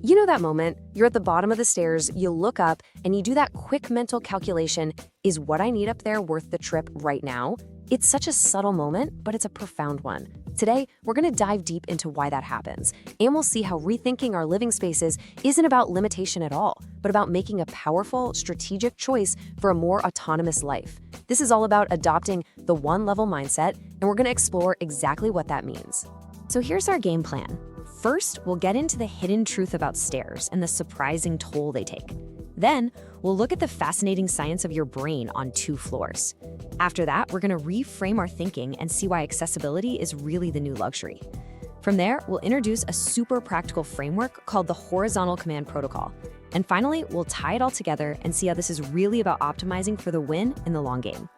You know that moment, you're at the bottom of the stairs, you look up, and you do that quick mental calculation, is what I need up there worth the trip right now? It's such a subtle moment, but it's a profound one. Today, we're going to dive deep into why that happens, and we'll see how rethinking our living spaces isn't about limitation at all, but about making a powerful, strategic choice for a more autonomous life. This is all about adopting the one-level mindset, and we're going to explore exactly what that means. So here's our game plan. First, we'll get into the hidden truth about stairs and the surprising toll they take. Then, we'll look at the fascinating science of your brain on 2 floors. After that, we're going to reframe our thinking and see why accessibility is really the new luxury. From there, we'll introduce a super practical framework called the Horizontal Command Protocol. And finally, we'll tie it all together and see how this is really about optimizing for the win in the long game.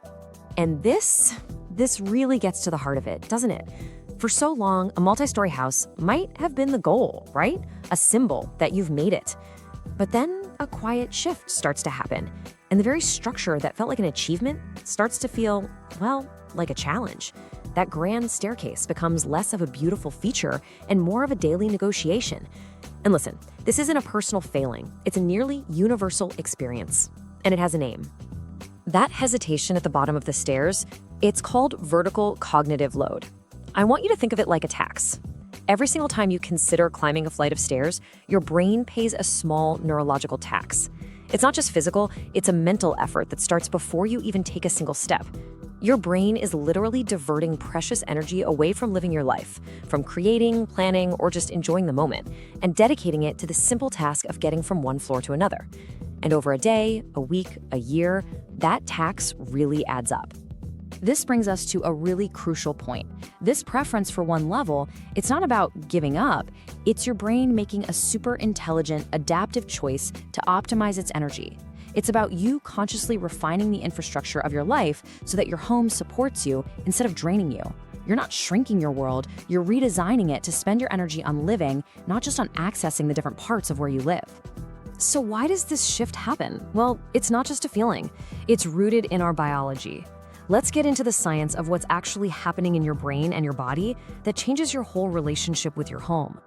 And this really gets to the heart of it, doesn't it? For so long, a multi-story house might have been the goal, right? A symbol that you've made it. But then a quiet shift starts to happen, and the very structure that felt like an achievement starts to feel, well, like a challenge. That grand staircase becomes less of a beautiful feature and more of a daily negotiation. And listen, this isn't a personal failing. It's a nearly universal experience, and it has a name. That hesitation at the bottom of the stairs, it's called vertical cognitive load. I want you to think of it like a tax. Every single time you consider climbing a flight of stairs, your brain pays a small neurological tax. It's not just physical, it's a mental effort that starts before you even take a single step. Your brain is literally diverting precious energy away from living your life, from creating, planning, or just enjoying the moment, and dedicating it to the simple task of getting from one floor to another. And over a day, a week, a year, that tax really adds up. This brings us to a really crucial point. This preference for one level, it's not about giving up, it's your brain making a super intelligent, adaptive choice to optimize its energy. It's about you consciously refining the infrastructure of your life so that your home supports you instead of draining you. You're not shrinking your world, you're redesigning it to spend your energy on living, not just on accessing the different parts of where you live. So why does this shift happen? Well, it's not just a feeling. It's rooted in our biology. Let's get into the science of what's actually happening in your brain and your body that changes your whole relationship with your home.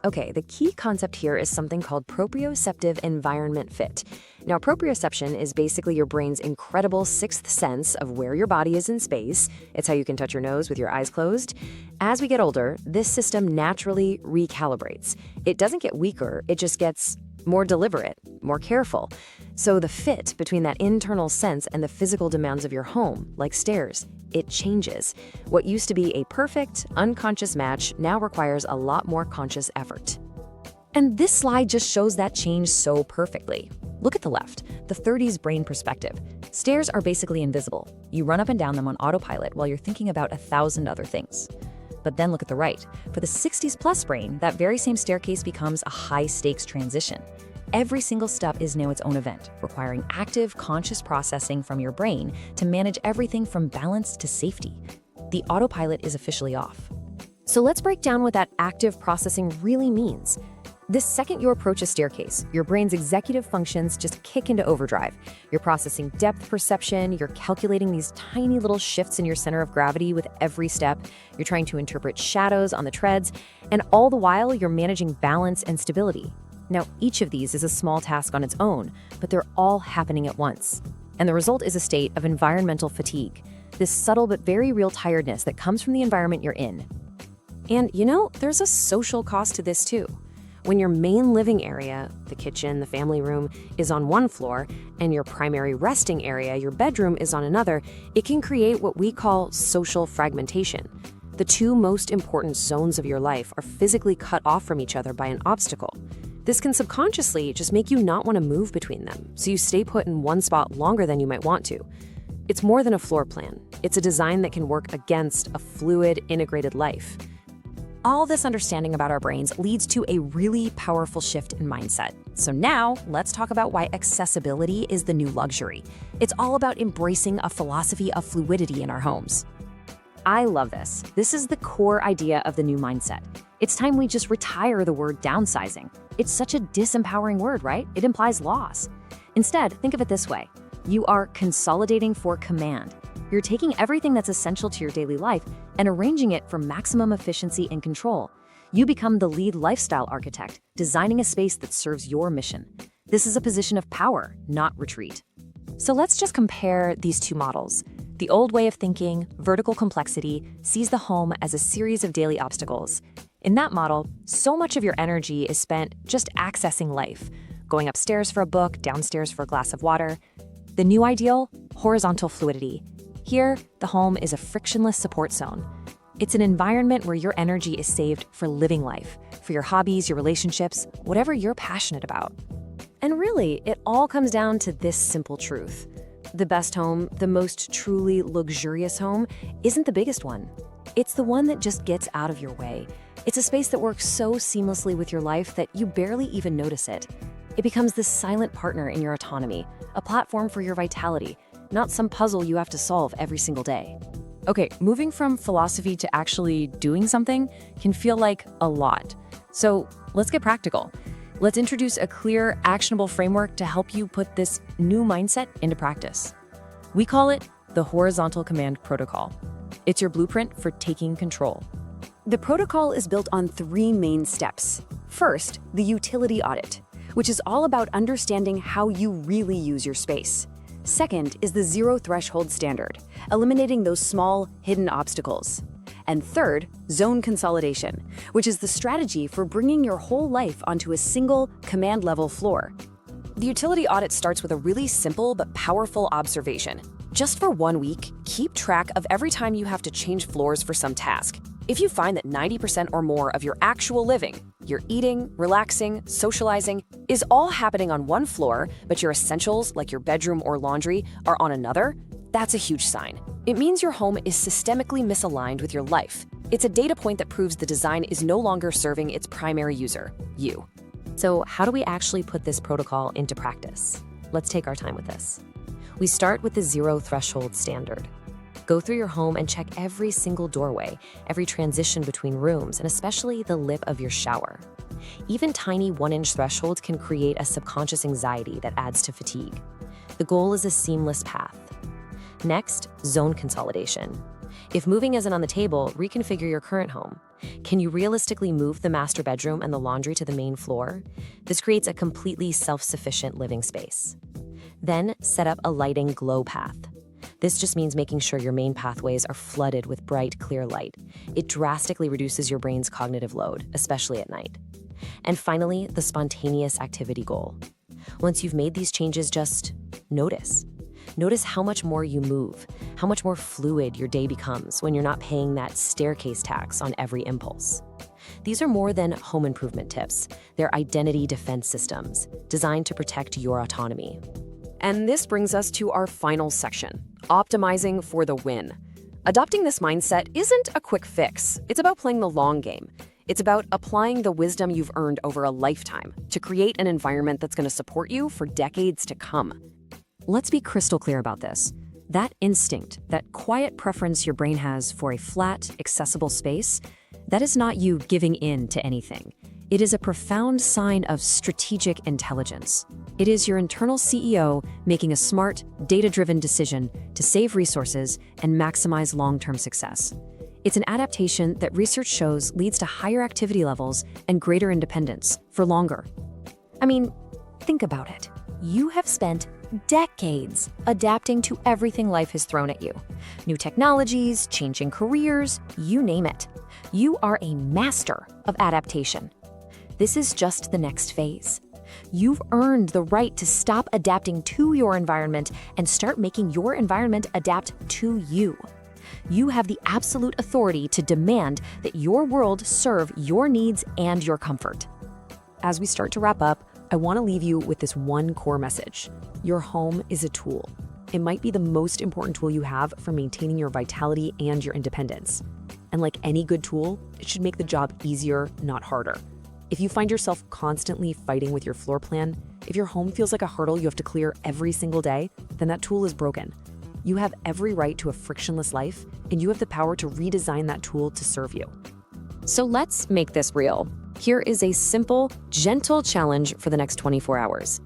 Okay, the key concept here is something called proprioceptive environment fit. Now, proprioception is basically your brain's incredible sixth sense of where your body is in space. It's how you can touch your nose with your eyes closed. As we get older, this system naturally recalibrates. It doesn't get weaker, it just gets more deliberate, more careful. So the fit between that internal sense and the physical demands of your home, like stairs, it changes. What used to be a perfect, unconscious match now requires a lot more conscious effort. And this slide just shows that change so perfectly. Look at the left, the 30s brain perspective. Stairs are basically invisible. You run up and down them on autopilot while you're thinking about 1,000 other things. But then look at the right. For the 60s plus brain, that very same staircase becomes a high-stakes transition. Every single step is now its own event, requiring active, conscious processing from your brain to manage everything from balance to safety. The autopilot is officially off. So let's break down what that active processing really means. The second you approach a staircase, your brain's executive functions just kick into overdrive. You're processing depth perception, you're calculating these tiny little shifts in your center of gravity with every step, you're trying to interpret shadows on the treads, and all the while you're managing balance and stability. Now, each of these is a small task on its own, but they're all happening at once. And the result is a state of environmental fatigue, this subtle but very real tiredness that comes from the environment you're in. And there's a social cost to this too. When your main living area, the kitchen, the family room, is on one floor, and your primary resting area, your bedroom, is on another, it can create what we call social fragmentation. The 2 most important zones of your life are physically cut off from each other by an obstacle. This can subconsciously just make you not want to move between them, so you stay put in one spot longer than you might want to. It's more than a floor plan. It's a design that can work against a fluid, integrated life. All this understanding about our brains leads to a really powerful shift in mindset. So now, let's talk about why accessibility is the new luxury. It's all about embracing a philosophy of fluidity in our homes. I love this. This is the core idea of the new mindset. It's time we just retire the word downsizing. It's such a disempowering word, right? It implies loss. Instead, think of it this way. You are consolidating for command. You're taking everything that's essential to your daily life and arranging it for maximum efficiency and control. You become the lead lifestyle architect, designing a space that serves your mission. This is a position of power, not retreat. So let's just compare these two models. The old way of thinking, vertical complexity, sees the home as a series of daily obstacles. In that model, so much of your energy is spent just accessing life, going upstairs for a book, downstairs for a glass of water. The new ideal, horizontal fluidity. Here, the home is a frictionless support zone. It's an environment where your energy is saved for living life, for your hobbies, your relationships, whatever you're passionate about. And really, it all comes down to this simple truth. The best home, the most truly luxurious home, isn't the biggest one. It's the one that just gets out of your way. It's a space that works so seamlessly with your life that you barely even notice it. It becomes this silent partner in your autonomy, a platform for your vitality, not some puzzle you have to solve every single day. Okay, moving from philosophy to actually doing something can feel like a lot. So let's get practical. Let's introduce a clear, actionable framework to help you put this new mindset into practice. We call it the Horizontal Command Protocol. It's your blueprint for taking control. The protocol is built on 3 main steps. First, the Utility Audit, which is all about understanding how you really use your space. Second is the Zero Threshold Standard, eliminating those small, hidden obstacles. And third, Zone Consolidation, which is the strategy for bringing your whole life onto a single command-level floor. The Utility Audit starts with a really simple but powerful observation. Just for 1 week, keep track of every time you have to change floors for some task. If you find that 90% or more of your actual living, your eating, relaxing, socializing, is all happening on one floor, but your essentials, like your bedroom or laundry, are on another, that's a huge sign. It means your home is systemically misaligned with your life. It's a data point that proves the design is no longer serving its primary user, you. So how do we actually put this protocol into practice? Let's take our time with this. We start with the Zero Threshold Standard. Go through your home and check every single doorway, every transition between rooms, and especially the lip of your shower. Even tiny 1-inch thresholds can create a subconscious anxiety that adds to fatigue. The goal is a seamless path. Next, Zone Consolidation. If moving isn't on the table, reconfigure your current home. Can you realistically move the master bedroom and the laundry to the main floor? This creates a completely self-sufficient living space. Then, set up a lighting glow path. This just means making sure your main pathways are flooded with bright, clear light. It drastically reduces your brain's cognitive load, especially at night. And finally, the spontaneous activity goal. Once you've made these changes, just notice. Notice how much more you move, how much more fluid your day becomes when you're not paying that staircase tax on every impulse. These are more than home improvement tips. They're identity defense systems designed to protect your autonomy. And this brings us to our final section, optimizing for the win. Adopting this mindset isn't a quick fix. It's about playing the long game. It's about applying the wisdom you've earned over a lifetime to create an environment that's going to support you for decades to come. Let's be crystal clear about this. That instinct, that quiet preference your brain has for a flat, accessible space, that is not you giving in to anything. It is a profound sign of strategic intelligence. It is your internal CEO making a smart, data-driven decision to save resources and maximize long-term success. It's an adaptation that research shows leads to higher activity levels and greater independence for longer. I mean, think about it. You have spent decades adapting to everything life has thrown at you. New technologies, changing careers, you name it. You are a master of adaptation. This is just the next phase. You've earned the right to stop adapting to your environment and start making your environment adapt to you. You have the absolute authority to demand that your world serve your needs and your comfort. As we start to wrap up, I want to leave you with this one core message. Your home is a tool. It might be the most important tool you have for maintaining your vitality and your independence. And like any good tool, it should make the job easier, not harder. If you find yourself constantly fighting with your floor plan, if your home feels like a hurdle you have to clear every single day, then that tool is broken. You have every right to a frictionless life, and you have the power to redesign that tool to serve you. So let's make this real. Here is a simple, gentle challenge for the next 24 hours.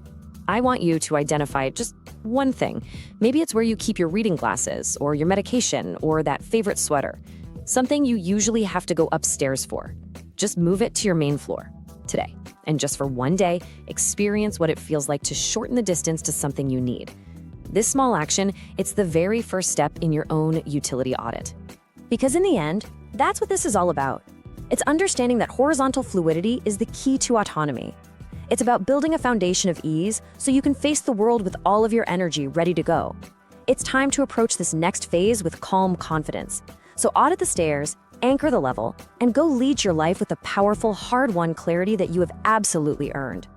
I want you to identify just one thing. Maybe it's where you keep your reading glasses, or your medication, or that favorite sweater. Something you usually have to go upstairs for. Just move it to your main floor today. And just for one day, experience what it feels like to shorten the distance to something you need. This small action, it's the very first step in your own utility audit. Because in the end, that's what this is all about. It's understanding that horizontal fluidity is the key to autonomy. It's about building a foundation of ease so you can face the world with all of your energy ready to go. It's time to approach this next phase with calm confidence. So audit the stairs, anchor the level, and go lead your life with the powerful, hard-won clarity that you have absolutely earned.